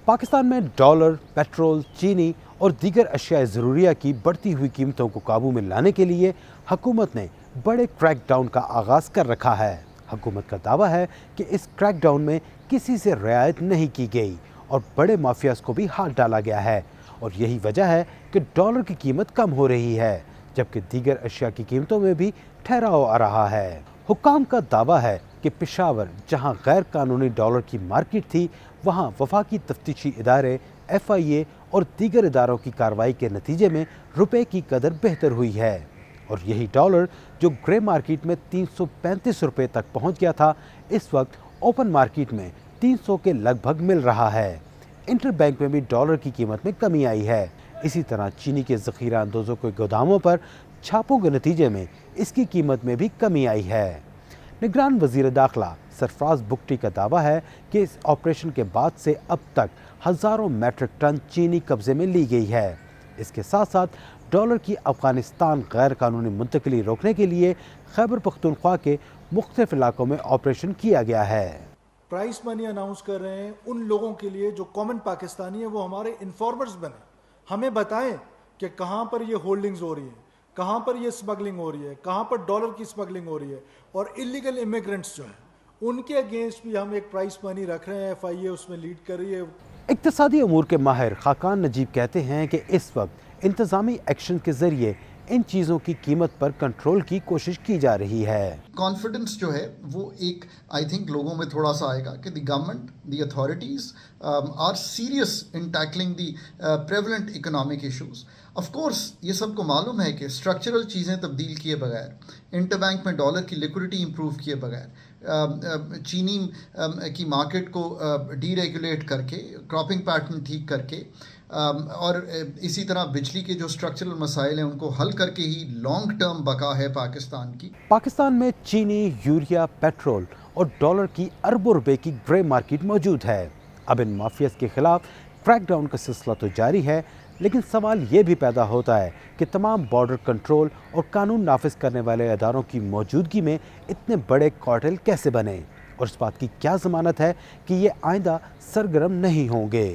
पाकिस्तान में dollar, petrol, चीनी और दीगर अशिया ज़रूरिया की बढ़ती हुई कीमतों को काबू में लाने के लिए हुकूमत ने बड़े क्रैकडाउन का आगाज़ कर रखा है। हुकूमत का दावा है कि इस क्रैकडाउन में किसी से रियायत नहीं की गई और बड़े माफियाज को भी हाथ डाला गया है, और यही वजह है कि डॉलर की कीमत कम हो रही है, जबकि दीगर अशिया की कीमतों में भी ठहराव आ रहा है। हुक्काम का दावा है कि पेशावर, जहां गैर कानूनी डॉलर की मार्केट थी, वहां वफाकी तफ्तीशी इदारे, FIA और दीगर इदारों की कार्रवाई के नतीजे में रुपए की कदर बेहतर हुई है, और यही डॉलर जो ग्रे मार्केट में 335 रुपए तक पहुंच गया था, इस वक्त ओपन मार्केट में 300 के लगभग मिल रहा है। इंटर बैंक में भी डॉलर की कीमत में कमी आई है। इसी तरह चीनी के ज़ख़ीरा अंदोज़ों के गोदामों पर छापों के नतीजे में इसकी कीमत में भी कमी आई है। निगरान वज़ीर दाखिला सरफराज बुगटी का दावा है कि इस ऑपरेशन के बाद से अब तक हज़ारों मैट्रिक टन चीनी कब्जे में ली गई है। इसके साथ साथ डॉलर की अफगानिस्तान गैर कानूनी मुंतकिली रोकने के लिए खैबर पख्तूनख्वा के मुख्तलिफ इलाकों में ऑपरेशन किया गया है। प्राइस मनी अनाउंस कर रहे हैं उन लोगों के लिए जो कॉमन पाकिस्तानी है, वो हमारे इन्फॉर्मर्स बने, हमें बताएं कि कहाँ पर ये होल्डिंग्स हो रही है, कहाँ पर ये स्मगलिंग हो रही है, कहाँ पर डॉलर की स्मगलिंग हो रही है, और इलीगल इमिग्रेंट्स जो हैं उनके अगेंस्ट भी हम एक प्राइस मनी रख रहे हैं। FIA उसमें लीड कर रही है। इक्तिसादी अमूर के माहिर खाकान नजीब कहते हैं कि इस वक्त इंतजामी एक्शन के जरिए इन चीज़ों की कीमत पर कंट्रोल की कोशिश की जा रही है। कॉन्फिडेंस जो है वो एक आई थिंक लोगों में थोड़ा सा आएगा कि the government, the authorities are serious in tackling the prevalent economic issues. Of course ये सबको मालूम है कि स्ट्रक्चरल चीज़ें तब्दील किए बगैर, इंटरबैंक में डॉलर की लिक्विडिटी इंप्रूव किए बगैर, चीनी की मार्केट को डीरेगुलेट करके, क्रॉपिंग पैटर्न ठीक करके, और इसी तरह बिजली के जो स्ट्रक्चरल मसाइल हैं उनको हल करके ही लॉन्ग टर्म बका है पाकिस्तान की। पाकिस्तान में चीनी, यूरिया, पेट्रोल और डॉलर की अरबों रुपए की ग्रे मार्केट मौजूद है। अब इन माफियाज के खिलाफ क्रैकडाउन का सिलसिला तो जारी है, लेकिन सवाल ये भी पैदा होता है कि तमाम बॉर्डर कंट्रोल और कानून नाफिज करने वाले इदारों की मौजूदगी में इतने बड़े कार्टेल कैसे बने, और इस बात की क्या ज़मानत है कि ये आइंदा सरगर्म नहीं होंगे।